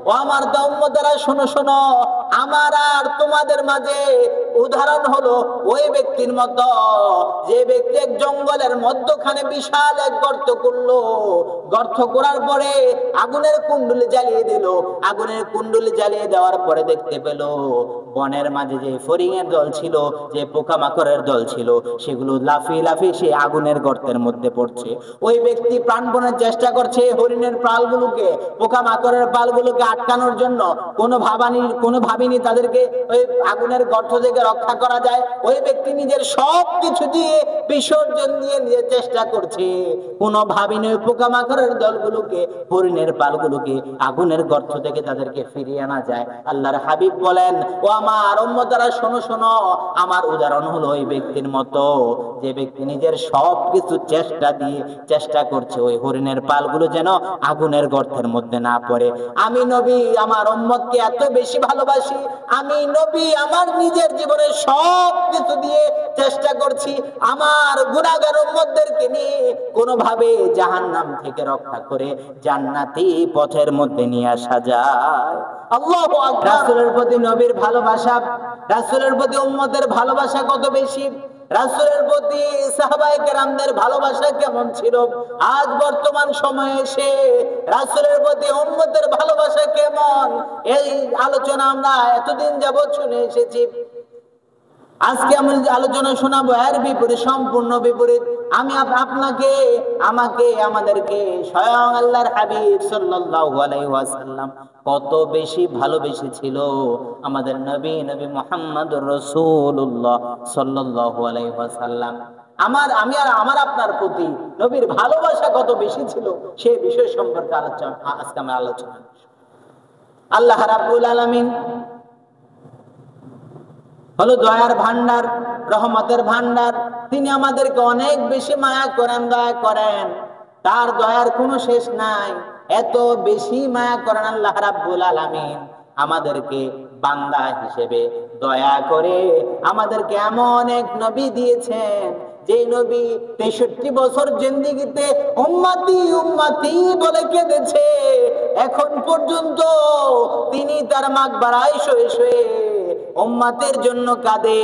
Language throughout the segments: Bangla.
ও আমার উম্মতেরা শোনো শোনো, আমার আর তোমাদের মাঝে উদাহরণ হলো ওই ব্যক্তির মতো, যে ব্যক্তি এক জঙ্গলের মধ্যখানে বিশাল এক গর্ত করলো। গর্ত করার পরে আগুনের কুণ্ডুলি জ্বালিয়ে দিল। আগুনের কুণ্ডুলি জ্বালিয়ে দেওয়ার পরে দেখতে পেল বনের মাঝে যে ফড়িংয়ের দল ছিল, যে পোকামাকড়ের দল ছিল, সেগুলো লাফিয়ে লাফিয়ে সে আগুনের গর্তের মধ্যে পড়ছে। ওই ব্যক্তি প্রাণপণের চেষ্টা করছে হরিণের পালগুলোকে, পোকামাকড়ের পালগুলোকে আটকানোর জন্য। কোনো ভাবিনি তাদেরকে ওই আগুনের গর্ত থেকে রক্ষা করা যায়। ওই ব্যক্তি নিজের সব কিছু দিয়ে বিসর্জন দিয়ে নিজের চেষ্টা করছে। কোনো ভাবিনি ওই পোকামাকড়ের দলগুলোকে, হরিণের পালগুলোকে আগুনের গর্ত থেকে তাদেরকে ফিরিয়ে আনা যায়। আল্লাহর হাবিব বলেন, ও আমার উম্মতেরা শোনো শোনো, আমার উদাহরণ হলো ওই ব্যক্তির মতো, যে ব্যক্তি নিজের সব কিছু চেষ্টা করছে ওই হরিণের পালগুলো যেন আগুনের গর্তের মধ্যে না পড়ে। আমি নবী আমার উম্মতকে এত বেশি ভালোবাসি, আমি নবী আমার নিজের জীবনের সব কিছু দিয়ে চেষ্টা করছি আমার গুনাহগার উম্মতদেরকে নিয়ে কোনোভাবে জাহান্নাম থেকে রক্ষা করে জান্নাতি পথের মধ্যে নিয়ে আসা যায়। আল্লাহু আকবার। রাসূলের প্রতি নবীর ভালোবাসা, রাসূলের প্রতি উম্মতের ভালোবাসা কত বেশি, রাসূলের প্রতি সাহাবায়ে কেরামদের ভালোবাসা কেমন ছিল, আজ বর্তমান সময়ে এসে রাসূলের প্রতি উম্মতের ভালোবাসা কেমন, এই আলোচনা আমরা এতদিন যাবত শুনে এসেছি। আজকে আমি আলোচনা শোনাবো এর বিপরীত, সম্পূর্ণ বিপরীত। আমি আপনাকে, আমাকে, আমাদেরকে স্বয়ং আল্লাহর হাবিব সাল্লাল্লাহু আলাইহি ওয়াসাল্লাম কত বেশি ভালোবেসেছিল আমাদের নবী মুহাম্মদুর রাসূলুল্লাহ সাল্লাল্লাহু আলাইহি ওয়াসাল্লাম। আমার আপনার প্রতি নবীর ভালোবাসা কত বেশি ছিল সেই বিষয় সম্পর্কে আজকে আমরা আলোচনা। আল্লাহ রাব্বুল আলামিন হলো দয়ার ভান্ডার, রহমতের ভান্ডার। তিনি আমাদেরকে অনেক বেশি মায়া করেন, দয়া করেন। তার দয়ার কোনো শেষ নাই। এত বেশি মায়া করেন আল্লাহ রাব্বুল আলামিন আমাদেরকে বান্দা হিসেবে দয়া করে আমাদেরকে এমন এক নবী দিয়েছেন, যে নবী 63 বছর জিন্দেগিতে উম্মতি উম্মতি বলে কেঁদেছে। এখন পর্যন্ত তিনি তার মাগবারায় শুয়ে শুয়ে উম্মতের জন্য কাঁদে,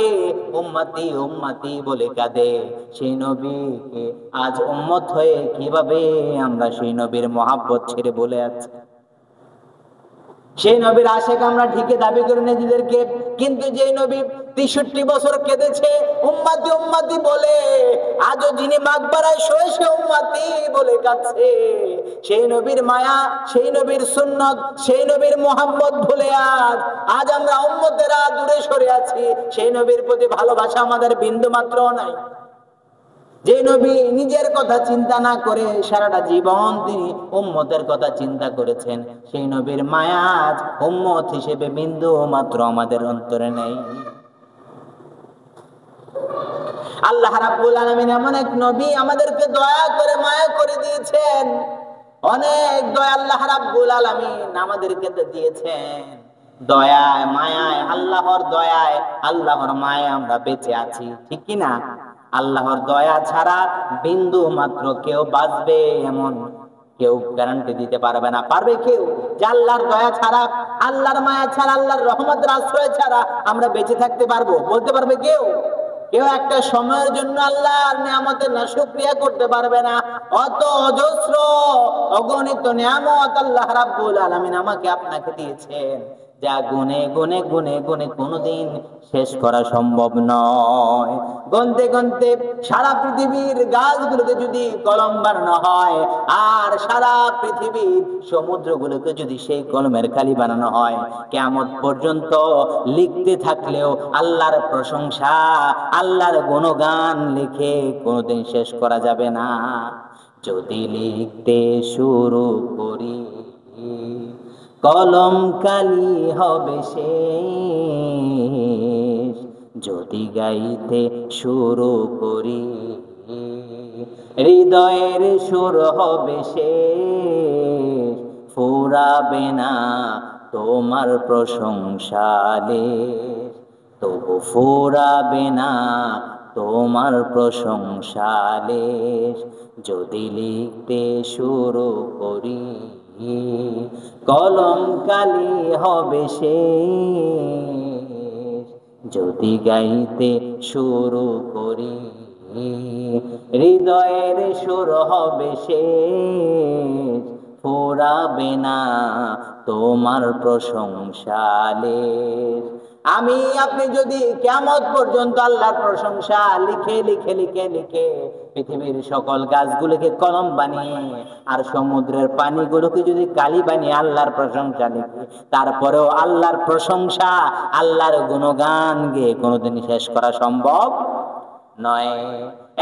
উম্মতি উম্মতি বলে কাঁদে। সেই নবীকে আজ উম্মত হয়ে কিভাবে আমরা সেই নবীর মহব্বত ছেড়ে বলে আছি? সেই নবীর আশেক আমরা ঠিকই দাবি করে নিজেদেরকে, কিন্তু যে নবী 63 বছর কেঁদেছে উম্মতি উম্মতি বলে, আজও যিনি মাগবারায় শুয়ে শুয়ে উম্মতি বলে কাঁদছে, সেই নবীর মায়া, সেই নবীর সুন্নত, সেই নবীর মোহাম্মদ ভুলে আজ আমরা উম্মতেরা দূরে সরে আছি। সেই নবীর প্রতি ভালোবাসা আমাদের বিন্দু মাত্র নাই। যে নবী নিজের কথা চিন্তা না করে সারাটা জীবন তিনি উম্মতের কথা চিন্তা করেছেন, সেই নবীর মায়া আজ উম্মত হিসেবে বিন্দু মাত্র আমাদের অন্তরে নেই। আল্লাহ রাব্বুল আলামিন এমন এক নবী আমাদেরকে দয়া করে মায়া করে দিয়েছেন, অনেক দয়া আল্লাহ রাব্বুল আলামিন আমাদেরকে দিয়েছেন। দয়ায় মায়ায়, আল্লাহর দয়ায়, আল্লাহর মায়ায় আমরা বেঁচে আছি, ঠিক কি না? আল্লাহর দয়া ছাড়া বিন্দু মাত্র কেউ বাঁচবে এমন কেউ গ্যারান্টি দিতে পারবে না। পারবে কেউ যে আল্লাহর দয়া ছাড়া, আল্লাহর মায়া ছাড়া, আল্লাহর রহমতের আশ্রয় ছাড়া আমরা বেঁচে থাকতে পারবো? বলতে পারবে কেউ? কেউ একটা সময়ের জন্য আল্লাহর নিয়ামতের না শুকরিয়া করতে পারবে না। অত অজস্র অগণিত নিয়ামত আল্লাহ রাব্বুল আলামিন আমাকে আপনাকে দিয়েছেন, যা গুনে গুনে গুনে গুনে কোনোদিন শেষ করা সম্ভব নয়। গুনতে গুনতে সারা পৃথিবীর গাছগুলোকে যদি কলম বানানো হয়, আর সারা পৃথিবীর সমুদ্রগুলোকে যদি সেই কলমের কালি বানানো হয়, কিয়ামত পর্যন্ত লিখতে থাকলেও আল্লাহর প্রশংসা, আল্লাহর গুণগান লিখে কোনোদিন শেষ করা যাবে না। যদি লিখতে শুরু করি কলম কালি হবে শেষ, যদি গাইতে শুরু করি হৃদয়ের সুর হবে শেষ, ফুরাবে না তোমার প্রশংসালে, তবু ফুরাবে না তোমার প্রশংসালে, যদি লিখতে শুরু করি। কলম কালি হবে শেষ যদি গাইতে শুরু করি, হৃদয়ের সুর হবে শেষ ফুরাবে না তোমার প্রশংসালে। আমি আপনি যদি কিয়ামত পর্যন্ত আল্লাহর প্রশংসা লিখে লিখে লিখে লিখে পৃথিবীর সকল গাছগুলোকে কলম বানিয়ে আর সমুদ্রের পানিগুলোকে যদি কালি বানিয়ে আল্লাহর প্রশংসা লিখে, তারপরেও আল্লাহর প্রশংসা আল্লাহর গুণগান গেয়ে কোনোদিন শেষ করা সম্ভব নয়।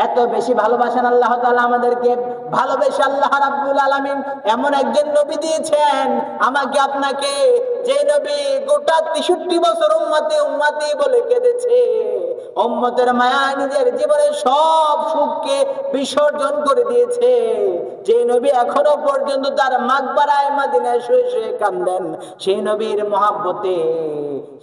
এত বেশি ভালোবাসেন আল্লাহ তাআলা আমাদেরকে। ভালোবেসে আল্লাহ রাব্বুল আলামিন এমন একজন নবী দিয়েছেন আমাকে আপনাকে, যে নবী গোটা 63 বছর উম্মতি উম্মতি বলে কেঁদেছে, উম্মতের মায়ায় নিজের জীবনের সব সুখকে বিসর্জন করে দিয়েছে, যে নবী এখনো পর্যন্ত তার মাকবারায় মদিনায় শুয়ে শুয়ে কান্দেন, সেই নবীর মহব্বতে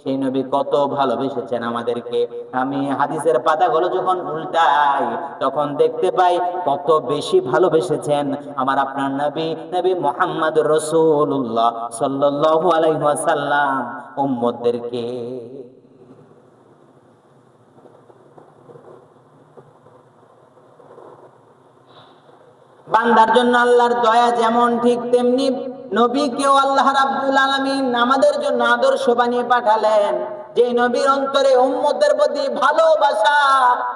সেই নবী কত ভালোবেসেছেন আমাদেরকে। আমি হাদিসের পাতাগুলো যখন উল্টাই তখন দেখতে পাই কত বেশি ভালোবেসেছেন আমার আপনার নবী, নবী মুহাম্মদুর রাসূলুল্লাহ সাল্লাল্লাহু আলাইহি ওয়াসাল্লাম উম্মতদেরকে। বান্দার জন্য আল্লাহর দয়া যেমন ঠিক তেমনি নবীকেও আল্লাহ রাব্বুল আলামিন আমাদের জন্য আদর্শ বানিয়ে পাঠালেন। যে নবীর অন্তরে উম্মতের প্রতি ভালোবাসা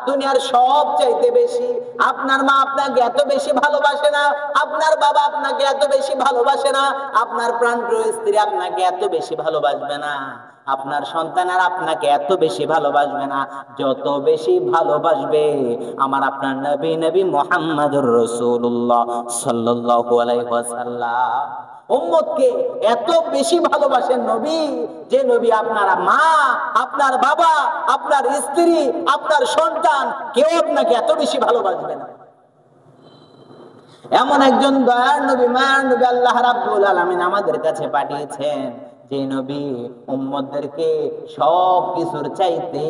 দুনিয়ার সব চাইতে বেশি। আপনার মা আপনাকে এত বেশি ভালোবাসে না, আপনার বাবা আপনাকে এত বেশি ভালোবাসে না, আপনার প্রাণপ্রিয় স্ত্রী আপনাকে এত বেশি ভালোবাসবে না, আপনার সন্তান আর আপনাকে এত বেশি ভালোবাসবে না যত বেশি ভালোবাসবে আমার আপনার নবী, নবী মুহাম্মদুর রাসূলুল্লাহ সাল্লাল্লাহু আলাইহি ওয়াসাল্লাম। উম্মতকে এত বেশি ভালোবাসেন নবী, যে নবী আপনার মা, আপনার বাবা, আপনার স্ত্রী, আপনার সন্তান কেউ আপনাকে এত বেশি ভালোবাসবে না। এমন একজন দয়ার নবী, মায়ার নবী আল্লাহ রাব্বুল আলামিন আমাদের কাছে পাঠিয়েছেন, যে নবী উম্মতদেরকে সব কিছুর চাইতে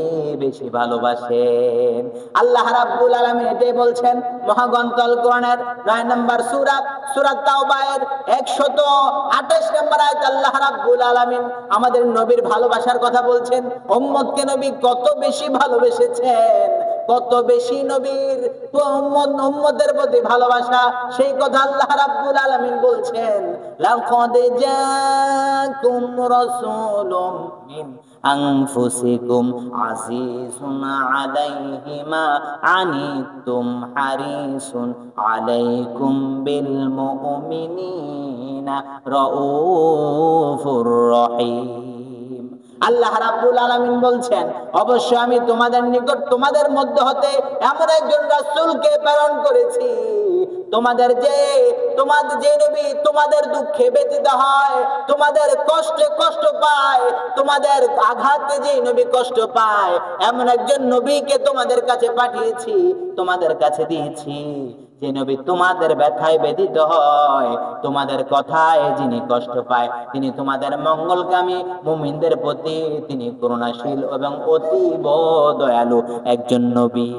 বেশি ভালোবাসেন। আল্লাহ রাব্বুল আলামিন এটাই বলছেন মহাগ্রন্থ আল কোরআনের 9 নম্বর সূরা, সূরা তাওবায়ের 128 নম্বর আয়াত আল্লাহ রাব্বুল আলামিন আমাদের নবীর ভালোবাসার কথা বলছেন। উম্মতকে নবী কত বেশি ভালোবেসেছেন, কত বেশি নবীর উম্মতের প্রতি ভালোবাসা, সেই কথা আল্লাহ রাব্বুল আলামিন বলছেন, লাকাদ জাআকুম রাসূলুম মিন আনফুসিকুম আজিজুন আলাইহি মা আনিতুম হারিসুন আলাইকুম বিল মুমিনিনা রাউফুর রহিম। আল্লাহ রাব্বুল আলামিন বলছেন, অবশ্যই আমি তোমাদের নিকট তোমাদের মধ্য হতে এমন একজন রাসূলকে প্রেরণ করেছি, তোমাদের যে নবী তোমাদের দুঃখে ব্যথিত হয়, তোমাদের কষ্টে কষ্ট পায়, তোমাদের আঘাতে যে নবী কষ্ট পায়, এমন একজন নবীকে তোমাদের কাছে পাঠিয়েছি, তোমাদের কাছে দিয়েছি, যে নবী তোমাদের ব্যথায় ব্যথিত হয়, তোমাদের কথায় যিনি কষ্ট পায়, তিনি তোমাদের মঙ্গলকামী মুমিনদের প্রতি তিনি করুণাশীল এবং অতীব দয়ালু একজন নবী।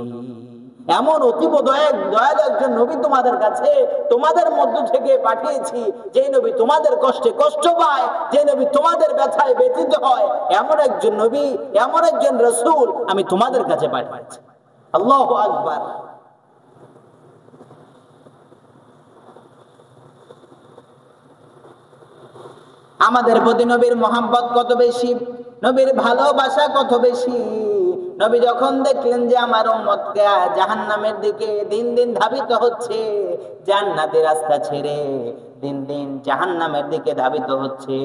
এমন অতীব দয়ালু একজন নবী তোমাদের কাছে, তোমাদের মধ্য থেকে পাঠিয়েছি, যে নবী তোমাদের কষ্টে কষ্ট পায়, যে নবী তোমাদের ব্যথায় ব্যথিত হয়, এমন একজন নবী, এমন একজন রাসূল আমি তোমাদের কাছে পাঠিয়েছি। আল্লাহু আকবার। আমাদের প্রতি নবীর মহব্বত কত বেশি, নবীর ভালোবাসা কত বেশি। নবী যখন দেখলেন যে আমার উম্মতকে জাহান্নামের দিকে দিন দিন ধাবিত হচ্ছে, জান্নাতের রাস্তা ছেড়ে দিন দিন জাহান্নামের দিকে ধাবিত হচ্ছে,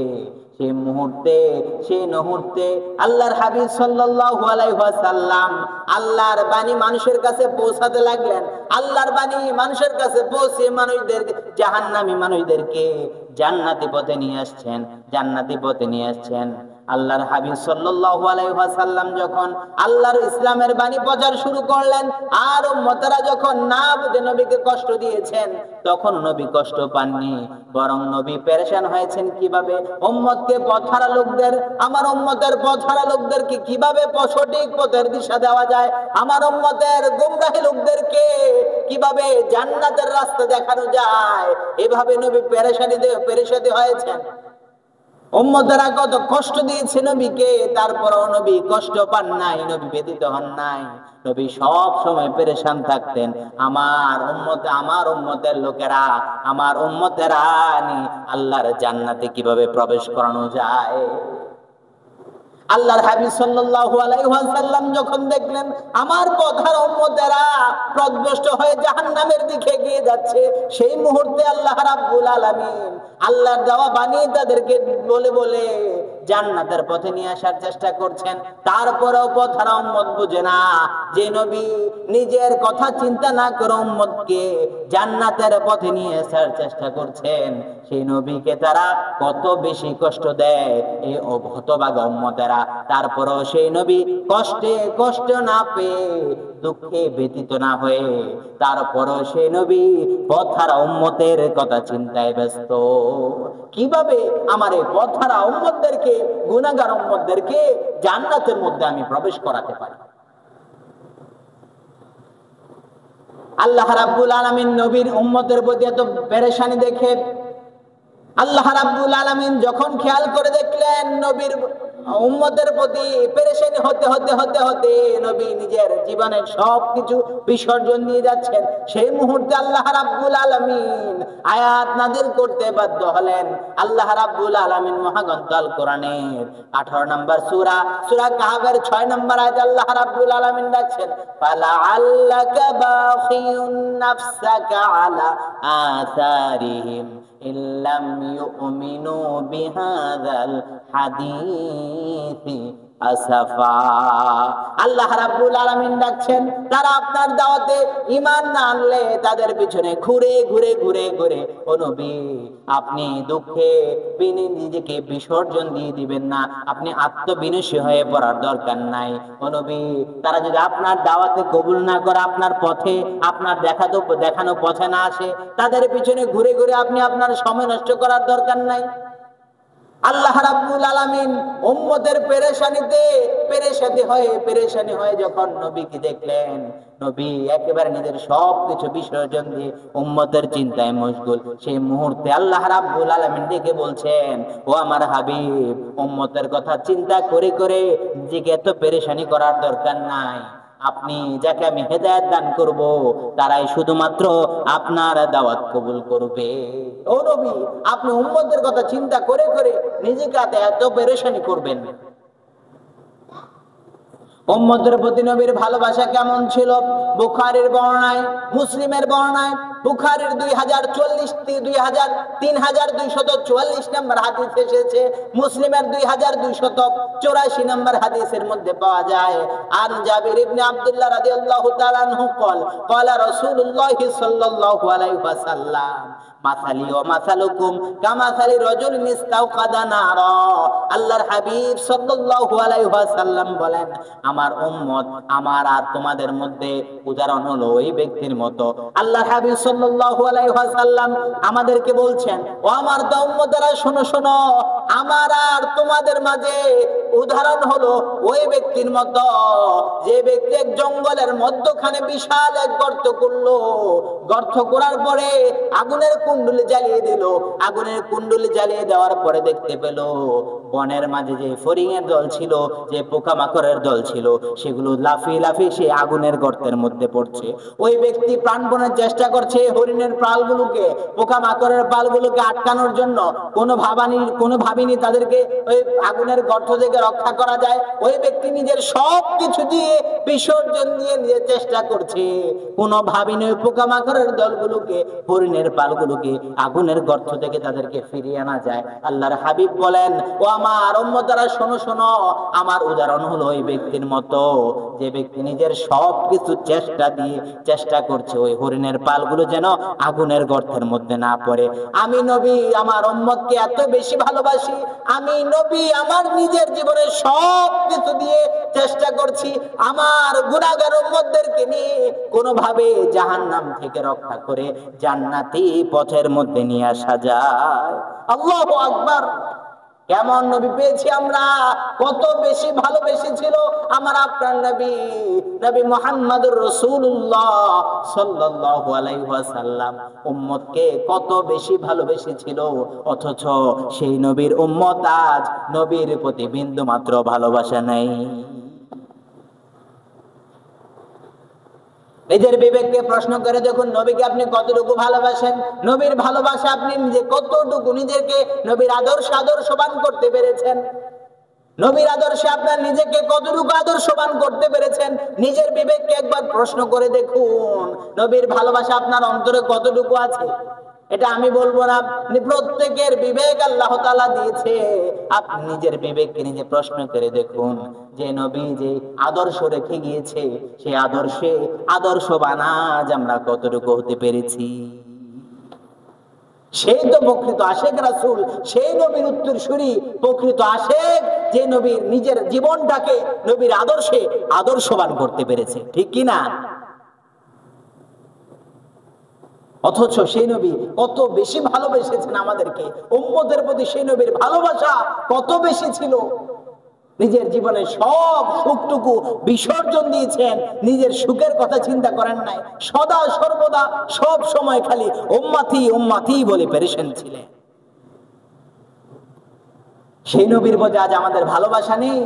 সেই মুহূর্তে আল্লাহর হাবিব সাল্লাল্লাহু আলাইহি ওয়াসাল্লাম আল্লাহর বাণী মানুষের কাছে পৌঁছাতে লাগলেন। আল্লাহর বাণী মানুষের কাছে পৌঁছে মানুষদের, জাহান্নামী মানুষদেরকে জান্নাতি পথে নিয়ে আসছেন, জান্নাতি পথে নিয়ে আসছেন। আল্লাহর হাবিব সাল্লাল্লাহু আলাইহি ওয়াসাল্লাম যখন আল্লাহর ইসলামের বাণী প্রচার শুরু করলেন, আর উম্মতেরা যখন না বুঝে নবীকে কষ্ট দিয়েছেন, তখন নবী কষ্ট পাননি, বরং নবী পেরেশান হয়েছেন কিভাবে উম্মতকে পথহারা লোকদের, আমার উম্মতের পথহারা লোকদেরকে কিভাবে সঠিক পথের দিশা দেওয়া যায়, আমার উম্মতের গুমরাহী লোকদেরকে কিভাবে জান্নাতের রাস্তা দেখানো যায়। এভাবে নবী পেরেশানি হয়েছেন, উম্মতেরা কত কষ্ট দিয়েছে নবীকে, তারপরও নবী কষ্ট পান নাই, নবী ব্যথিত হন নাই। নবী সব সময় পেরেশান থাকতেন, আমার উম্মতের লোকেরা, আমার উম্মতেরা আল্লাহর জান্নাতে কিভাবে প্রবেশ করানো যায়। আল্লাহর হাবিব সাল্লাল্লাহু আলাইহি ওয়াসাল্লাম যখন দেখলেন আমার পথহার উম্মতেরা পথভ্রষ্ট হয়ে জাহান্নামের দিকে এগিয়ে যাচ্ছে, সেই মুহূর্তে আল্লাহ রাব্বুল আলামিন আল্লাহর দেওয়া বাণী তাদেরকে বলে বলে জান্নাতের পথে নিয়ে আসার চেষ্টা করছেন। তারপরেও পথহারা উম্মত বুঝে না যে নবী নিজের কথা চিন্তা না করে উম্মতকে জান্নাতের পথে নিয়ে আসার চেষ্টা করছেন, সেই নবীকে তারা কত বেশি কষ্ট দেয় এই হতভাগা উম্মতেরা। তারপরও সেই নবী কষ্ট না পেয়ে, দুঃখে ব্যতীত না হয়ে, তারপরও সেই নবী পথহারা উম্মতের কথা চিন্তায় ব্যস্ত। কিভাবে আমার এই পথহারা উম্মতদেরকে, গুনাহগার উম্মতদেরকে জান্নাতের মধ্যে আমি প্রবেশ করাতে পারি। আল্লাহ রাব্বুল আলামিন নবীর উম্মতের প্রতি এত পেরেশানি দেখে আল্লাহ রাব্বুল আলামিন যখন খেয়াল করে দেখলেন নবীর উম্মতের প্রতি পেরেশানি হতে হতে হতে হতে নবী নিজের জীবনের সবকিছু বিসর্জন দিয়ে যাচ্ছেন, সেই মুহূর্তে আল্লাহ রাব্বুল আলামিন আয়াত নাযিল করতে বাধ্য হলেন। আল্লাহ রাব্বুল আলামিন মহাগ্রন্থ আল কোরআনের 18 নম্বর সূরা কাহফের 6 নম্বর আয়াতে আল্লাহ রাব্বুল আলামিন ডাকছেন, ফালাআল্লাকা বাখিউন নাফসাকা আলা আসারিহিম ইল্লাম ইউমিনু বিহাযাল হাদিসি আসাফা। আল্লাহ রাব্বুল আলামিন ডাকছেন, তারা আপনার দাওয়াতে ঈমান না আনলে তাদের পিছনে ঘুরে ঘুরে ঘুরে ঘুরে, ও নবী আপনি দুঃখে নিজেকে বিসর্জন দিয়ে দিবেন না, আপনি আত্মবিনয়ী হয়ে পড়ার দরকার নাই। ও নবী তারা যদি আপনার দাওয়াতে কবুল না করে, আপনার পথে, আপনার দেখানো পথে না আসে, তাদের পিছনে ঘুরে ঘুরে আপনি আপনার সময় নষ্ট করার দরকার নাই। আল্লাহ রাব্বুল আলামিন উম্মতের পেরেশানি হয়ে যখন নবীকে দেখলেন, নবী একেবারে নিজের সবকিছু বিসর্জন দিয়ে উম্মতের চিন্তায় মশগুল, সেই মুহূর্তে আল্লাহ রাব্বুল আলামিন ডেকে বলছেন, ও আমার হাবিব, উম্মতের কথা চিন্তা করে করে নিজেকে এত পেরেশানি করার দরকার নাই। আপনি যাকে আমি হেদায়েত দান করব, তারাই শুধুমাত্র আপনার দাওয়াত কবুল করবে। ও নবী আপনি উম্মতের কথা চিন্তা করে করে নিজেকে এত পেরেশানি করবেন। উম্মতের প্রতি নবীর ভালোবাসা কেমন ছিল? বুখারীর বর্ণনায়, মুসলিমের বর্ণনায়, বুখারীর 3244 নম্বর হাদিস এসেছে, মুসলিমের 2284 নম্বর হাদিসের মধ্যে পাওয়া যায়, আন জাবির ইবনে আব্দুল্লাহ রাদিয়াল্লাহু তাআলা আনহু ক্বালা রাসূলুল্লাহি সাল্লাল্লাহু আলাইহি ওয়াসাল্লাম, মাসালি ওয়া মাসালুকুম কামাসালি রাজুলিন ইস্তাওকাদা নারা। আল্লাহর হাবিব সাল্লাল্লাহু আলাইহি ওয়াসাল্লাম বলেন, আমার উম্মত, আমার আর তোমাদের মধ্যে উদাহরণ হলো ওই ব্যক্তির মতো। আল্লাহর হাবিব সাল্লাল্লাহু আলাইহি ওয়াসাল্লাম আমাদেরকে বলছেন, ও আমার উম্মতেরা শোনো শোনো, আমার আর তোমাদের মাঝে উদাহরণ হলো ওই ব্যক্তির মতো যে ব্যক্তি এক জঙ্গলের মধ্যখানে বিশাল এক গর্ত করলো, গর্ত করার পরে আগুনের কুণ্ডুলি জ্বালিয়ে দিল, আগুনের কুণ্ডুলি জ্বালিয়ে দেওয়ার পরে দেখতে পেল বনের মাঝে যে ফড়িংয়ের দল ছিল, যে পোকামাকড়ের দল ছিল, সেগুলো লাফিয়ে লাফিয়ে সে আগুনের গর্তের মধ্যে পড়ছে। ওই ব্যক্তি প্রাণপণের চেষ্টা করছে হরিণের পালগুলোকে, পোকামাকড়ের পালগুলোকে আটকানোর জন্য, কোনো ভাবিনি তাদেরকে ওই আগুনের গর্ত থেকে রক্ষা করা যায়। ওই ব্যক্তি নিজের সব কিছু দিয়ে বিসর্জন দিয়ে নিজের চেষ্টা করছে, কোনো ভাবিনি ওই পোকামাকড়ের দলগুলোকে, হরিণের পালগুলোকে আগুনের গর্ত থেকে তাদেরকে ফিরিয়ে আনা যায়। আল্লাহর হাবিব বলেন, ও আমার উম্মতেরা শোনো শোনো, আমার উদাহরণ হলো ওই ব্যক্তির মতো যে ব্যক্তি নিজের সবকিছু চেষ্টা করছে ওই হরিণের পালগুলো যেন আগুনের গর্তের মধ্যে না পড়ে। আমি নবী আমার উম্মতকে এত বেশি ভালোবাসি, আমি নবী আমার নিজের জীবনের সবকিছু দিয়ে চেষ্টা করছি আমার গুনাহগার উম্মতদেরকে নিয়ে কোনোভাবে জাহান্নাম থেকে রক্ষা করে জান্নাতি পথের মধ্যে নিয়ে আসা যায়। আল্লাহু আকবার। কেমন নবী পেয়েছি আমরা, কত বেশি ভালোবেসেছিল আমার আপনার নবী, নবী মুহাম্মদুর রাসূলুল্লাহ সাল্লাল্লাহু আলাইহি ওয়াসাল্লাম উম্মতকে কত বেশি ভালোবেসেছিল, অথচ সেই নবীর উম্মত আজ নবীর প্রতি বিন্দু মাত্র ভালোবাসা নাই। নিজের বিবেককে প্রশ্ন করে দেখুন, নবীকে আপনি কতটুকু ভালোবাসেন, নবীর ভালোবাসা আপনি নিজে কতটুকু নিজেকে নবীর আদর্শবান করতে পেরেছেন, নবীর আদর্শে আপনার নিজেকে কতটুকু আদর্শবান করতে পেরেছেন। নিজের বিবেককে একবার প্রশ্ন করে দেখুন, নবীর ভালোবাসা আপনার অন্তরে কতটুকু আছে। এটা আমি বলবো না, প্রত্যেকের বিবেক আল্লাহ তাআলা দিয়েছে। আপনি নিজের বিবেককে নিজে প্রশ্ন করে দেখুন যে নবী যে আদর্শ রেখে গিয়েছে, সেই আদর্শে আদর্শবান আজ আমরা কতটুকু হতে পেরেছি। সেই তো প্রকৃত আশেক রাসূল, সেই নবীর উত্তরসূরি প্রকৃত আশেক, যে নবীর নিজের জীবনটাকে নবীর আদর্শে আদর্শবান করতে পেরেছে, ঠিক কি না? অথচ সেই নবী কত বেশি ভালোবেসেছেন আমাদেরকে, উম্মতের প্রতি সেই নবীর ভালোবাসা কত বেশি ছিল। নিজের জীবনে সব সুখটুকু বিসর্জন দিয়েছেন, নিজের সুখের কথা চিন্তা করেন নাই, সদা সর্বদা সব সময় খালি উম্মতি উম্মতি বলে পেরেশান ছিলেন। সেই নবীর প্রতি আজ আমাদের ভালোবাসা নেই।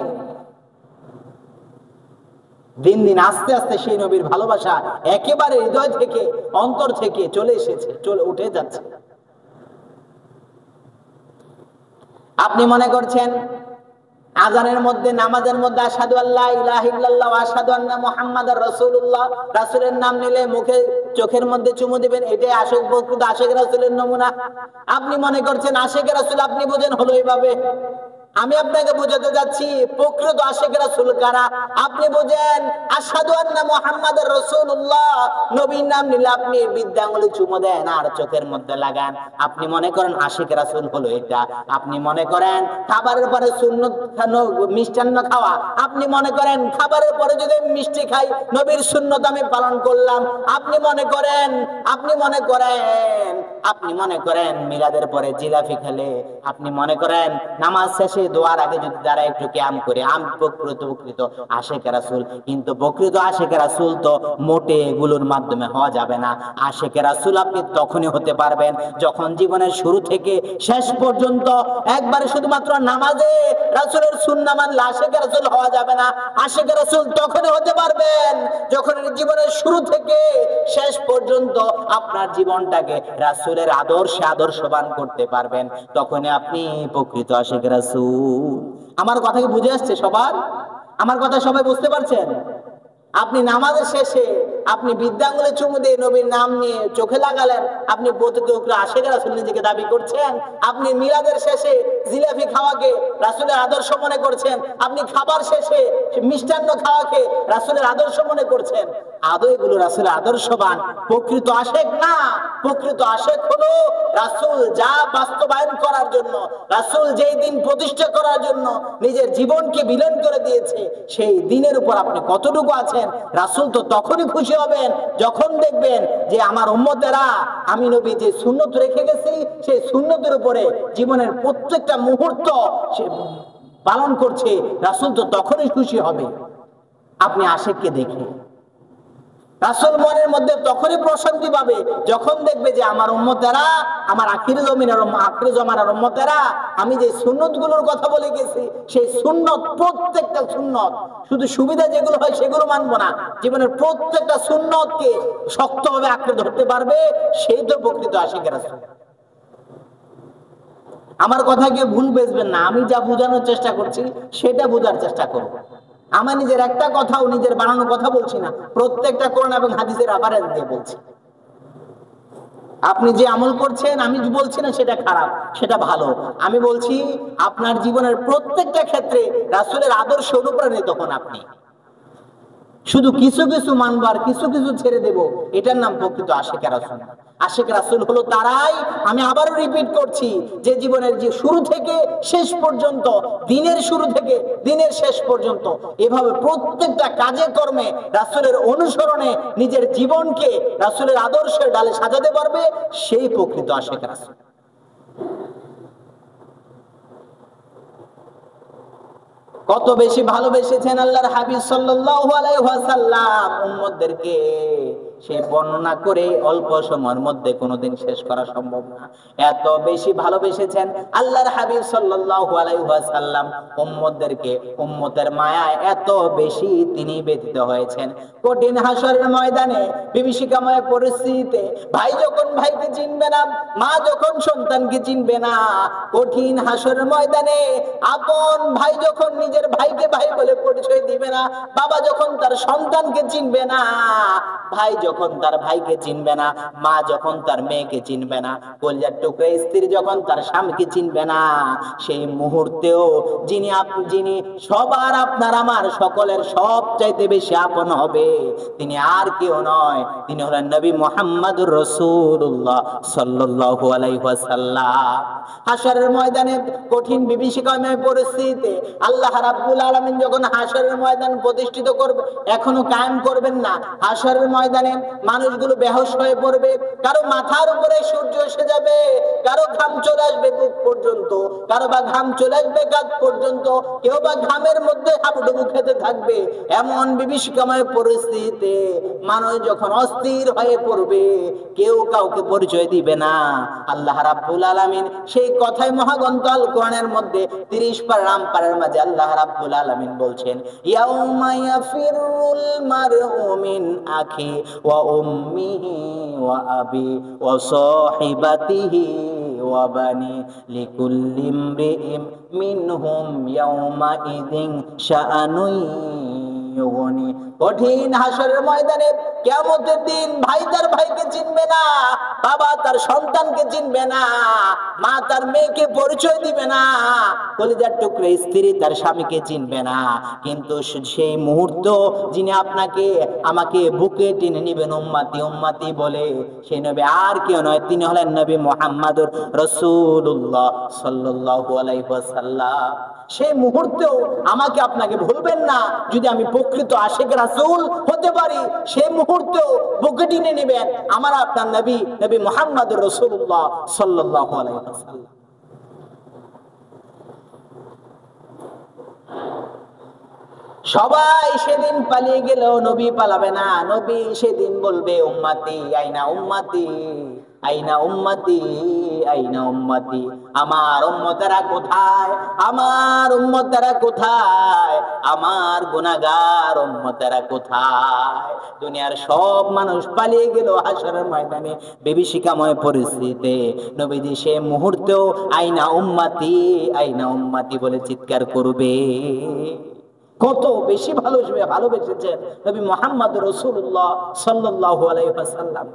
দিন দিন আস্তে আস্তে সেই নবীর ভালোবাসা একেবারে হৃদয় থেকে অন্তর থেকে চলে এসেছে, চলে উঠে যাচ্ছে। আপনি মনে করছেন আজানের মধ্যে, নামাজের মধ্যে আশহাদু আল্লা ইলাহা ইল্লাল্লাহ ওয়া আশহাদু আন্না মুহাম্মাদার রাসূলুল্লাহ, রাসূলের নাম নিলে মুখে চোখের মধ্যে চুমু দিবেন, এটাই আশিক, প্রকৃত আশিক রাসূলের নমুনা। আপনি মনে করছেন আশিক রাসূল, আপনি বুঝেন হলো এইভাবে। আমি আপনাকে বোঝাতে যাচ্ছি প্রকৃত আশিক রাসূল কারা। আপনি বুঝেন আশহাদু আন্না মুহাম্মাদার রাসূলুল্লাহ, নবীর নাম নিলে আপনি বৃদ্ধাঙ্গুলে চুমু দেন আর চোখের মধ্যে লাগান। আপনি মনে করেন আশিক রাসূল হলো এটা। আপনি মনে করেন খাবারের পরে সুন্নত মিষ্টান্ন খাওয়া, আপনি মনে করেন খাবারের পরে যদি মিষ্টি খাই নবীর সুন্নত আমি পালন করলাম। আপনি মনে করেন মিলাদের পরে জিলাপি খেলে, আপনি মনে করেন নামাজ শেষে দোয়ার আগে যদি যারা একটু ক্যাম করে আমি প্রকৃত আশিক রাসূল। কিন্তু প্রকৃত আশিক রাসূল তো মোটে এগুলোর মাধ্যমে হওয়া যাবে না। আশিক রাসূল আপনি তখনই হতে পারবেন যখন জীবনের শুরু থেকে শেষ পর্যন্ত একবারে শুধুমাত্র নামাজে রাসূলের সুন্নাহ মানলে আশিক রাসূল হওয়া যাবে না। আশিক রাসূল তখনই হতে পারবেন যখন জীবনের শুরু থেকে শেষ পর্যন্ত আপনার জীবনটাকে রাসূলের আদর্শে আদর্শবান করতে পারবেন, তখনই আপনি প্রকৃত আশিক রাসূল। আমার কথা কি বুঝে আসছে সবার? আমার কথা সবাই বুঝতে পারছেন? আপনি নামাজের শেষে আপনি বৃদ্ধাঙ্গুলে চুমু দিয়ে নবীর নাম নিয়ে চোখে লাগালেন, আপনি আশিক রাসূল নিজেকে দাবি করছেন। আপনি মিলাদের শেষে জিলাপি খাওয়াকে রাসূলের আদর্শ মনে করছেন, আপনি খাবার শেষে মিষ্টান্ন খাওয়াকে রাসূলের আদর্শ মনে করছেন। আদৌ এগুলো রাসূলের আদর্শবান? প্রকৃত আশিক না। প্রকৃত আশিক হলো রাসূল যা বাস্তবায়ন করার জন্য, রাসূল যেই দিন প্রতিষ্ঠা করার জন্য নিজের জীবনকে বিলীন করে দিয়েছে, সেই দিনের উপর আপনি কতটুকু আছেন। রাসূল তো তখনই খুশি হবেন যখন দেখবেন যে আমার উম্মতেরা আমি নবী যে সুন্নত রেখে গেছি সেই সুন্নতের উপরে জীবনের প্রত্যেকটা মুহূর্ত সে পালন করছে। রাসূল তো তখনই খুশি হবে আপনি আশিককে দেখে। রাসূল মনের মধ্যে তখনই প্রশান্তি পাবে যখন দেখবে যে আমার উম্মতেরা, আমার আখির জমানার উম্মতেরা আমি যে সুন্নতগুলোর কথা বলে গেছি সেই সুন্নত, প্রত্যেকটা সুন্নত, শুধু সুবিধা যেগুলো হয় সেগুলো মানবো না, জীবনের প্রত্যেকটা সুন্নতকে শক্তভাবে আঁকড়ে ধরতে পারবে, সেই তো প্রকৃত আশিক রাসূল। আমার কথাকে ভুল বুঝবেন না, আমি যা বোঝানোর চেষ্টা করছি সেটা বোঝার চেষ্টা করব। আমার নিজের একটা কথাও নিজের বানানো কথা বলছি না, প্রত্যেকটা কোরআন এবং হাদিসের রেফারেন্স দিয়ে বলছি। আপনি যে আমল করছেন আমি বলছি না সেটা খারাপ, সেটা ভালো। আমি বলছি আপনার জীবনের প্রত্যেকটা ক্ষেত্রে রাসূলের আদর্শ অনুপ্রাণিত হন। আপনি শুধু কিছু কিছু মানবো আর কিছু কিছু ছেড়ে দেব, এটার নাম প্রকৃত আশিক রাসূল। আশিক রাসূল হলো তারাই, আমি আবারও রিপিট করছি, যে জীবনের যে শুরু থেকে শেষ পর্যন্ত, দিনের শুরু থেকে দিনের শেষ পর্যন্ত এভাবে প্রত্যেকটা কাজে কর্মে রাসূলের অনুসরণে নিজের জীবনকে রাসূলের আদর্শের ডালে সাজাতে পারবে, সেই প্রকৃত আশিক রাসূল। কত বেশি ভালোবেসেছেন আল্লাহর হাবিব সাল্লাল্লাহু আলাইহি ওয়াসাল্লাম উম্মতদেরকে, সেই বর্ণনা করে অল্প সময়ের মধ্যে কোনোদিন শেষ করা সম্ভব না। এত বেশি ভালোবেসেছেন আল্লাহর হাবিব সাল্লাল্লাহু আলাইহি ওয়াসাল্লাম উম্মতদেরকে, উম্মতের মায়ায় এত বেশি তিনি ব্যথিত হয়েছেন। কঠিন হাসরের ময়দানে বিভীষিকাময় পরিস্থিতিতে ভাই যখন ভাইকে চিনবে না, মা যখন সন্তানকে চিনবে না, কঠিন হাসরের ময়দানে আপন ভাই যখন নিজের ভাইকে ভাই বলে পরিচয় দিবে না, বাবা যখন তার সন্তানকে চিনবে না, ভাই যখন তার ভাইকে চিনবে না, মা যখন তার মেয়েকে চিনবে না, কলিজার টুকরা স্ত্রী যখন তার স্বামীকে চিনবে না, সেই মুহূর্তেও যিনি সবার আপনার আমার সকলের সবচাইতে বেশি আপন হবে, তিনি আর কেউ নয়, তিনি হলেন নবী মুহাম্মদুর রাসূলুল্লাহ সাল্লাল্লাহু আলাইহি ওয়াসাল্লাম। হাসরের ময়দানে কঠিন বিভীষিকাময় পরিস্থিতিতে আল্লাহ রাব্বুল আলামিন যখন হাসরের ময়দান প্রতিষ্ঠিত করবে, এখনো কায়েম করবেন না, হাসরের ময়দানে মানুষগুলো বেহুশ হয়ে পড়বে, কারো মাথার উপরে সূর্য এসে যাবে, কারো ঘাম চলে আসবে বুক পর্যন্ত, কারো বা ঘাম চলে আসবে কাঁধ পর্যন্ত, কেউ বা ঘামের মধ্যে হাবুডুবু খেতে থাকবে। এমন বিভীষিকাময় পরিস্থিতিতে মানুষ যখন অস্থির হয়ে পড়বে, কেউ কাউকে পরিচয় দিবে না, আল্লাহ রাব্বুল আলামিন সেই কথাই মহাগ্রন্থ আল কোরআনের মধ্যে 30 পারা পারার মাঝে আল্লাহ রাব্বুল আলামিন বলছেন, ইয়াউমা ইয়াফিরুল মারউ মিন আখি ওয়া উম্মিহি ওয়া আবি ওয়া সাহিবাতিহি ওয়া বানি লিকুল্লি ইমরিইম মিনহুম ইয়াউমা ইযিন শাআনুন ইউগনি। কঠিন হাসরের ময়দানে কিয়ামতের দিন ভাই তার ভাইকে চিনবে না, বাবা তার সন্তানকে চিনবে না, মা তার মেয়েকে পরিচয় দিবে না, কলিজার টুকরা স্ত্রী তার স্বামীকে চিনবে না, কিন্তু সেই মুহূর্ত যিনি আপনাকে আমাকে বুকে টেনে নেবেন উম্মতি উম্মতি বলে, সেই নবী আর কেউ নয়, তিনি হলেন নবী মুহাম্মদুর রাসূলুল্লাহ সাল্লাল্লাহু আলাইহি ওয়াসাল্লাম। সেই মুহূর্তেও আমাকে আপনাকে ভুলবেন না, যদি আমি প্রকৃত আশিক রাসূল হতে পারি, সেই মুহূর্তেও বুকে টেনে নেবেন আমার আপনার নবী নবী মুহাম্মদুর রাসূলুল্লাহ সাল্লাল্লাহু আলাইহি ওয়াসাল্লাম। সবাই সেদিন পালিয়ে গেলেও নবী পালাবে না, নবী সেদিন বলবে উম্মতি আইনা উম্মতি আইনা উম্মতি আইনা উম্মতি, আমার উম্মতেরা কোথায়, আমার উম্মতেরা কোথায়, আমার গুনাহগার উম্মতেরা কোথায়। দুনিয়ার সব মানুষ পালিয়ে গেল হাসরের ময়দানে বিভীষিকাময় পরিস্থিতিতে, নবীজি সে মুহূর্তেও আইনা উম্মতি আইনা উম্মতি বলে চিৎকার করবে। কত বেশি ভালোবেসেছেন নবী মুহাম্মদ রাসূলুল্লাহ সাল্লাল্লাহু আলাইহি ওয়াসাল্লাম।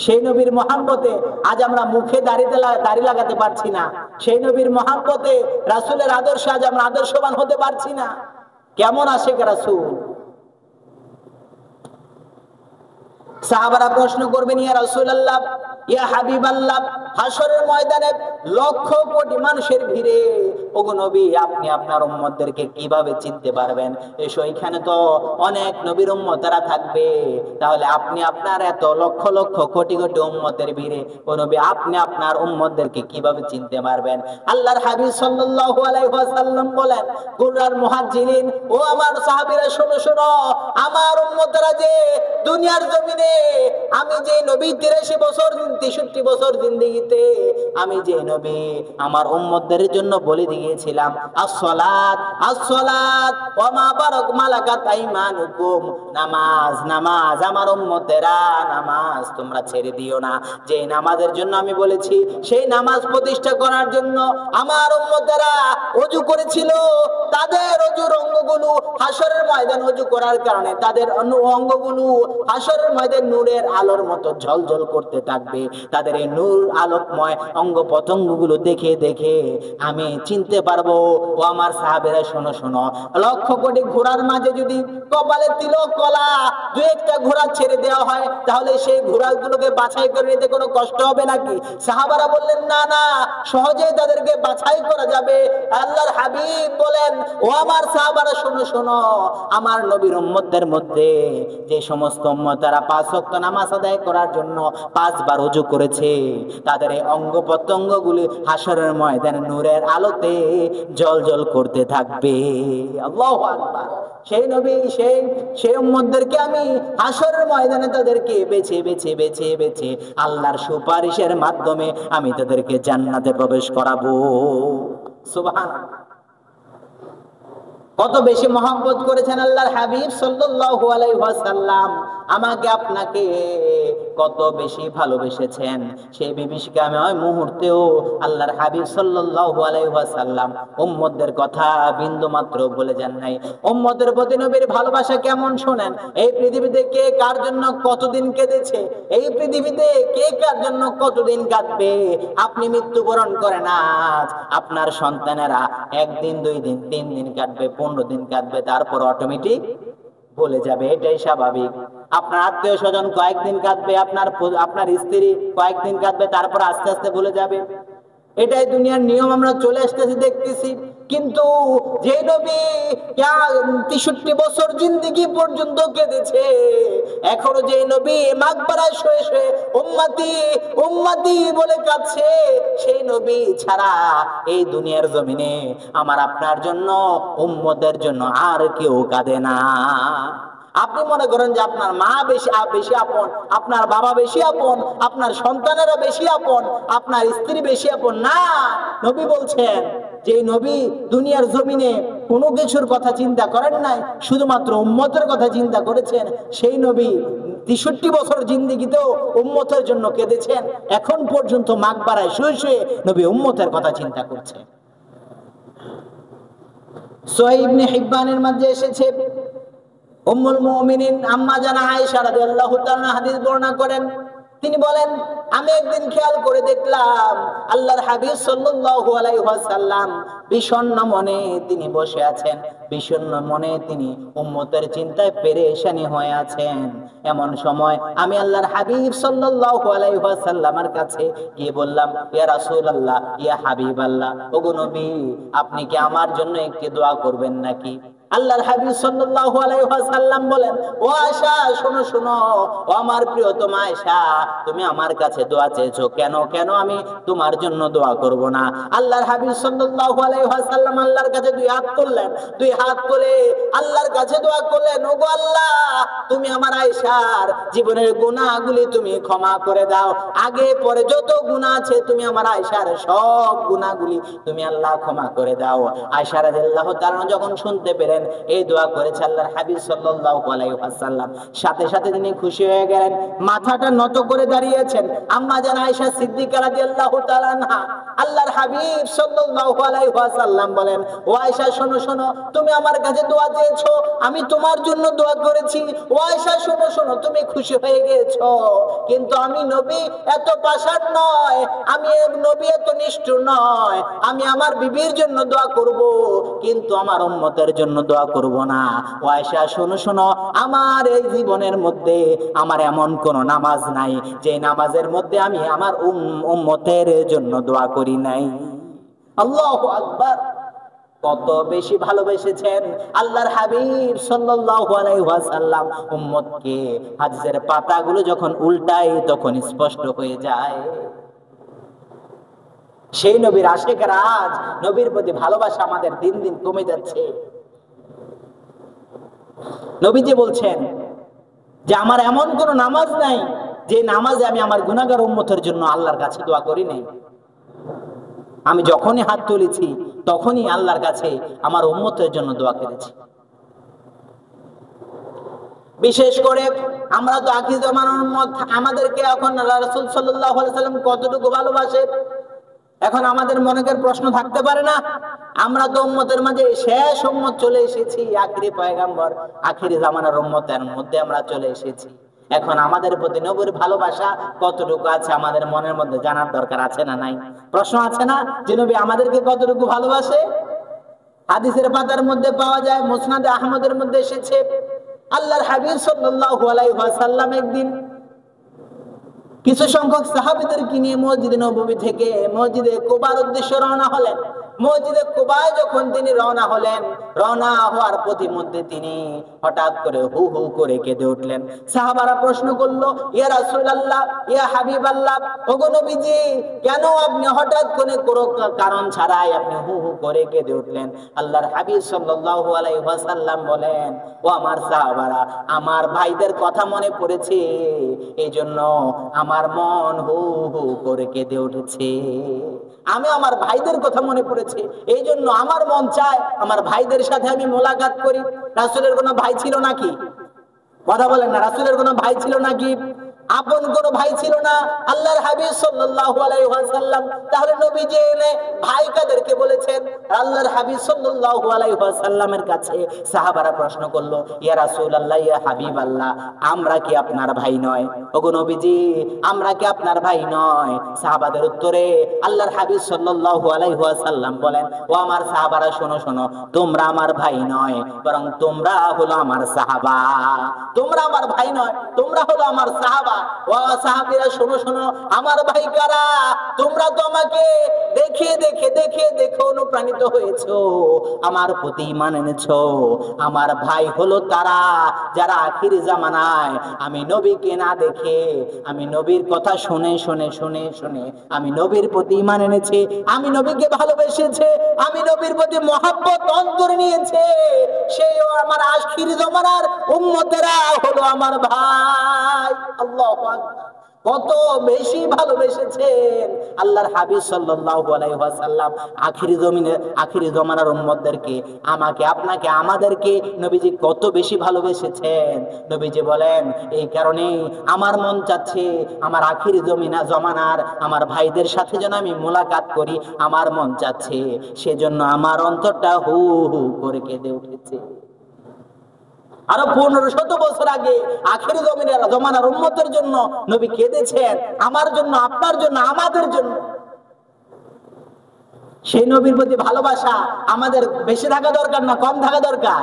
সেই নবীর মহব্বতে আজ আমরা মুখে দাড়ি লাগাতে পারছি না, সেই নবীর মহব্বতে রাসূলের আদর্শে আজ আমরা আদর্শবান হতে পারছি না। কেমন আশিক রাসূল? সাহাবারা প্রশ্ন করবেন, ইয়া রাসূলুল্লাহ ইয়া হাবিবাল্লাহ, হাসরের ময়দানে লক্ষ কোটি মানুষের ভিড়ে ওগো নবী আপনি আপনার উম্মতদেরকে কিভাবে চিনতে পারবেন? এসো, এখানে তো অনেক নবীর উম্মতেরা থাকবে, তাহলে আপনি আপনার এত লক্ষ লক্ষ কোটি কোটি উম্মতের ভিড়ে ও নবী আপনি আপনার উম্মতদেরকে কিভাবে চিনতে পারবেন? আল্লাহর হাবিব সাল্লাল্লাহু আলাইহি ওয়াসাল্লাম বলেন, কুরআন মুহাজ্জিরিন ও আমার সাহাবীরা শোনো শোনো, আমার উম্মতরা যে দুনিয়ার জমিনে আমি যে নবী 83 বছর 63 বছর জিন্দেগিতে আমি যে নবী আমার উম্মতদের জন্য বলে দিয়েছিলাম আসসালাত আসসালাত ওয়া মা বারাক মালাকাত আইমানুকুম, নামাজ নামাজ, আমার উম্মতেরা নামাজ তোমরা ছেড়ে দিও না। যে নামাজের জন্য আমি বলেছি সেই নামাজ প্রতিষ্ঠা করার জন্য আমার উম্মতেরা ওযু করেছিল, তাদের ওযুর অঙ্গগুলো হাসরের ময়দান ওযু করার কারণে তাদের অঙ্গগুলো হাসরের ময়দান নূরের আলোর মতো ঝলঝল করতে থাকবে। তাদের এই নূর আলোকময় অঙ্গ প্রত্যঙ্গগুলো দেখে দেখে আমি চিনতে পারবো। ও আমার সাহাবেরা শোনো শোনো, লক্ষ কোটি ঘোড়ার মাঝে যদি কপালে তিলক কলা দু একটা ঘোড়া ছেড়ে দেওয়া হয়, তাহলে সেই ঘোড়াগুলোকে বাছাই করে নিতে কোনো কষ্ট হবে নাকি? সাহাবারা বললেন না না, সহজেই তাদেরকে বাছাই করা যাবে। আল্লাহর হাবিব বলেন ও আমার সাহাবারা শোনো শোনো, আমার নবীর উম্মতদের মধ্যে যে সমস্ত উম্মত তারা 5 ওয়াক্ত নামাজ আদায় করার জন্য 5 বার ওযু করেছে, তাদের এই অঙ্গ প্রত্যঙ্গগুলি হাসরের ময়দানে নূরের আলোতে জ্বলজ্বল করতে থাকবে। আল্লাহু আকবার। সেই নবী সেই উম্মতদেরকে আমি হাসরের ময়দানে তাদেরকে বেছে বেছে বেছে বেছে আল্লাহর সুপারিশের মাধ্যমে আমি তাদেরকে জান্নাতে প্রবেশ করাবো। সুবহানাল্লাহ। কত বেশি মহব্বত করেছেন আল্লাহর হাবিব সাল্লাল্লাহু আলাইহি ওয়াসাল্লাম, আমাকে আপনাকে কত বেশি ভালোবেসেছেন, সেই বিভীষিকাময় ওই মুহূর্তেও আল্লাহর হাবিব সাল্লাল্লাহু আলাইহি ওয়াসাল্লাম উম্মতদের কথা বিন্দু মাত্র বলে যান নাই। উম্মতের প্রতি নবীর ভালোবাসা কেমন শোনেন। এই পৃথিবীতে কে কার জন্য কতদিন কেঁদেছে, এই পৃথিবীতে কে কার জন্য কতদিন কাঁদবে। আপনি মৃত্যুবরণ করেন আজ, আপনার সন্তানেরা 1 দিন 2 দিন 3 দিন কাঁদবে, 15 দিন কাঁদবে, তারপর অটোমেটিক ভুলে যাবে, এটাই স্বাভাবিক। আপনার আত্মীয় স্বজন কয়েকদিন কাঁদবে, আপনার স্ত্রী কয়েকদিন কাঁদবে, তারপর আস্তে আস্তে ভুলে যাবে। এটাই দুনিয়ার নিয়ম, আমরা চলে আসতেছি, দেখতেছি। কিন্তু যে নবী 63 বছর জিন্দেগি পর্যন্ত কেঁদেছে, এখনো যে নবী মাগবারায় শুয়ে শুয়ে উম্মতি উম্মতি বলে কাঁদছে, সেই নবী ছাড়া এই দুনিয়ার জমিনে আমার আপনার জন্য, উম্মতের জন্য আর কেউ কাঁদে না। আপনি মনে করেন যে আপনার মা বেশি আপন, আপনার বাবা বেশি আপন, আপনার সন্তানেরা বেশি আপন, আপনার স্ত্রী বেশি আপন। না, নবী বলছেন যে নবী দুনিয়ার জমিনে কোনো কিছুর কথা চিন্তা করেন নাই, শুধুমাত্র উম্মতের কথা চিন্তা করেছেন। সেই নবী 63 বছর জিন্দেগিতেও উম্মতের জন্য কেঁদেছেন। এখন পর্যন্ত মাগবারায় শুয়ে শুয়ে নবী উম্মতের কথা চিন্তা করছে। সহিহ ইবনে হিব্বানের মধ্যে এসেছে, উম্মুল মুমিনিন আম্মা জানা আয়েশা রাদিয়াল্লাহু তাআলা হাদিস বর্ণনা করেন। তিনি বলেন, আমি একদিন খেয়াল করে দেখলাম আল্লাহর হাবিব সাল্লাল্লাহু আলাইহি ওয়াসাল্লাম বিষণ্ণ মনে তিনি বসে আছেন, বিষণ্ণ মনে তিনি উম্মতের চিন্তায় পেরেশানি হয়ে আছেন। এমন সময় আমি আল্লাহর হাবিব সাল্লাল্লাহু আলাইহি ওয়াসাল্লামের কাছে গিয়ে বললাম, ইয়া রাসূলুল্লাহ, ইয়া হাবিবাল্লাহ, ওগো নবী, আপনি কি আমার জন্য একটি দোয়া করবেন নাকি? আল্লাহর হাবিব সাল্লাল্লাহু আলাইহি ওয়াসাল্লাম বলেন, ও আয়েশা, শোনো শোনো, ও আমার প্রিয়তমা আয়েশা, তুমি আমার কাছে দোয়া চেয়েছো, কেন কেন আমি তোমার জন্য দোয়া করব না? আল্লাহর হাবিব সাল্লাল্লাহু আলাইহি ওয়াসাল্লাম আল্লাহর কাছে 2 হাত তুললেন, 2 হাত তুলে আল্লাহর কাছে দোয়া করলেন, ওগো আল্লাহ, তুমি আমার আয়েশার জীবনের গুনাহগুলি তুমি ক্ষমা করে দাও। আগে পরে যত গুনাহ আছে তুমি আমার আয়েশার সব গুনাহগুলি তুমি আল্লাহ ক্ষমা করে দাও। আয়েশা রাদিয়াল্লাহু তাআলা যখন শুনতে পেলেন এই দোয়া করেছে আল্লাহর হাবিব সাল্লাল্লাহু আলাইহি ওয়াসাল্লাম, সাথে সাথে তিনি খুশি হয়ে গেলেন, মাথাটা নত করে দাঁড়িয়েছেন। আম্মা জান আয়েশা সিদ্দিকা রাদিয়াল্লাহু তাআলা আনহা, আল্লাহর হাবিব সাল্লাল্লাহু আলাইহি ওয়াসাল্লাম বলেন, ও আয়েশা, শোনো শোনো, তুমি আমার কাছে দোয়া চেয়েছো, আমি তোমার জন্য দোয়া করেছি। ও আয়েশা, শোনো শোনো, তুমি খুশি হয়ে গিয়েছো, কিন্তু আমি নবী এত পাষাণ নয়, আমি নবী এত নিষ্ঠুর নয়, আমি আমার বিবির জন্য দোয়া করব, কিন্তু আমার উম্মতের জন্য দোয়া করব না। ও আয়েশা, শোনো শোনো, আমার এই জীবনের মধ্যে আমার এমন কোন নামাজ নাই যে নামাজের মধ্যে আমি আমার উম্মতের জন্য দোয়া করি নাই। আল্লাহু আকবার। কত বেশি ভালোবেসেছেন আল্লাহর হাবিব সাল্লাল্লাহু আলাইহি ওয়াসাল্লাম উম্মতকে। হাদিসের পাতাগুলো যখন উল্টায় তখন স্পষ্ট হয়ে যায় সেই নবীর আশিকেরা আজ নবীর প্রতি ভালোবাসা আমাদের দিন দিন কমে যাচ্ছে। নবীজি বলছেন যে আমার এমন কোন নামাজ নাই যে নামাজে আমি আমার গুনাহগার উম্মতের জন্য আল্লাহর কাছে দোয়া করি নাই। আমি যখনই হাত তুলেছি তখনই আল্লাহর কাছে আমার উম্মতের জন্য দোয়া করেছি। বিশেষ করে আমরা তো আখির জামানার উম্মত, আমাদেরকে এখন রাসূল সাল্লাল্লাহু আলাইহি ওয়াসাল্লাম কতটুকু ভালোবাসে এখন আমাদের মনের প্রশ্ন থাকতে পারে না। আমরা তো উম্মতের মাঝে শেষ উম্মত চলে এসেছি, আখিরি পয়গম্বর আখিরি জামানার উম্মতের মধ্যে আমরা চলে এসেছি। এখন আমাদের প্রতি নবীর ভালোবাসা কতটুকু আছে আমাদের মনের মধ্যে জানার দরকার আছে না নাই? প্রশ্ন আছে না যে নবী আমাদেরকে কতটুকু ভালোবাসে? হাদিসের পাতার মধ্যে পাওয়া যায়, মুসনাদে আহমদের মধ্যে এসেছে, আল্লাহর হাবিব সাল্লাল্লাহু আলাইহি ওয়াসাল্লাম একদিন কিছু সংখ্যক সাহাবীদেরকে নিয়ে মসজিদে নববী থেকে মসজিদে কুবার উদ্দেশ্যে রওনা হলেন। মসজিদে কুবায় যখন তিনি রওনা হলেন, রওনা হওয়ার পথিমধ্যে তিনি হঠাৎ করে হু হু করে কেঁদে উঠলেন। সাহাবারা প্রশ্ন করলো, ইয়া রাসূলুল্লাহ, ইয়া হাবিবাল্লাহ, ওগো নবীজি, কেন আপনি হঠাৎ করে কোনো কারণ ছাড়াই আপনি হু হু করে কেঁদে উঠলেন? আল্লাহর হাবিব সাল্লাল্লাহু আলাইহি ওয়াসাল্লাম বলেন, ও আমার সাহাবারা, আমার ভাইদের কথা মনে পড়েছে, এই জন্য আমার মন হু হু করে কেঁদে উঠেছে। আমি আমার ভাইদের কথা মনে পড়েছে, এই জন্য আমার মন চায় আমার ভাইদের সাথে আমি মোলাকাত করি। রাসূলের কোনো ভাই ছিল নাকি? কথা বলেন না, রাসূলের কোনো ভাই ছিল নাকি? আপন কোনো ভাই ছিল না আল্লাহর হাবিব সাল্লাল্লাহু আলাইহি ওয়াসাল্লাম। তাহলে নবীজি এনে ভাই কাদেরকে বলেছেন? আল্লাহর হাবিব সাল্লাল্লাহু আলাইহি ওয়াসাল্লামের কাছে সাহাবারা প্রশ্ন করলো, ইয়া রাসূলুল্লাহ, ইয়া হাবিবাল্লাহ, আমরা কি আপনার ভাই নয়? ওগো নবীজি, আমরা কি আপনার ভাই নয়? সাহাবাদের উত্তরে আল্লাহর হাবিব সাল্লাল্লাহু আলাইহি ওয়াসাল্লাম বলেন, ও আমার সাহাবারা, শোনো শোনো, তোমরা আমার ভাই নয়, বরং তোমরা হলো আমার সাহাবা। তোমরা আমার ভাই নয়, তোমরা হলো আমার সাহাবা। ও সাহাবীরা, শোনো শোনো, আমার ভাই কারা? তোমরা তো আমাকে দেখে দেখে দেখে দেখে অনুপ্রাণিত হয়েছো, আমার প্রতি ঈমান এনেছো। আমার ভাই হলো তারা যারা আখির জামানায় আমি নবীকে না দেখে, আমি নবীর কথা শুনে শুনে শুনে শুনে আমি নবীর প্রতি ঈমান এনেছে, আমি নবীকে ভালোবেসেছে, আমি নবীর প্রতি মহব্বত অন্তরে নিয়েছে, সেই আমার আখির জামানার উম্মতেরা হলো আমার ভাই। আল্লাহু আকবার, কত বেশি ভালোবেসেছেন আল্লাহর হাবিব সাল্লাল্লাহু আলাইহি ওয়াসাল্লাম আখিরি জমানার উম্মতদেরকে, আমাকে, আপনাকে, আমাদেরকে নবীজি কত বেশি ভালোবেসেছেন। নবীজি বলেন, এই কারণে আমার মন চাচ্ছে আমার আখিরি জমানার আমার ভাইদের সাথে যেন আমি মোলাকাত করি, আমার মন চাচ্ছে, সেজন্য আমার অন্তরটা হু হু করে কেঁদে উঠেছে। আরো 1500 বছর আগে আখিরি জমানার উম্মতের জন্য নবী কেঁদেছেন, আমার জন্য, আপনার জন্য, আমাদের জন্য। সেই নবীর প্রতি ভালোবাসা আমাদের বেশি থাকা দরকার না কম থাকা দরকার?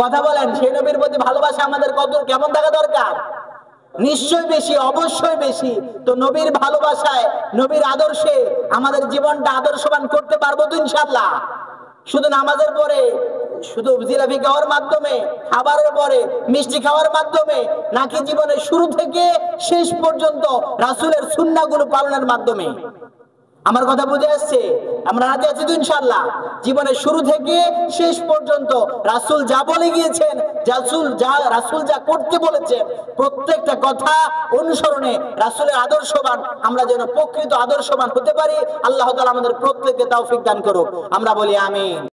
কথা বলেন, সেই নবীর প্রতি ভালোবাসা আমাদের কত কেমন থাকা দরকার? নিশ্চয় বেশি, অবশ্যই বেশি। তো নবীর ভালোবাসায়, নবীর আদর্শে আমাদের জীবনটা আদর্শবান করতে পারবো তো ইনশাআল্লাহ? শুধু নামাজের পরে, শুধু জিলাপি খাওয়ার মাধ্যমে, খাবারের পরে মিষ্টি খাওয়ার মাধ্যমে, নাকি জীবনের শুরু থেকে শেষ পর্যন্ত রাসূলের সুন্নাহগুলো পালনের মাধ্যমে? আমার কথা বুঝে আসছে? আমরা রাজি আছি তো ইনশাআল্লাহ? জীবনের শুরু থেকে শেষ পর্যন্ত রাসূল যা বলে গিয়েছেন, রাসূল যা করতে বলেছেন, প্রত্যেকটা কথা অনুসরণে রাসূলের আদর্শবান আমরা যেন প্রকৃত আদর্শবান হতে পারি। আল্লাহ তাআলা আমাদের প্রত্যেককে তৌফিক দান করুক। আমরা বলি আমিন।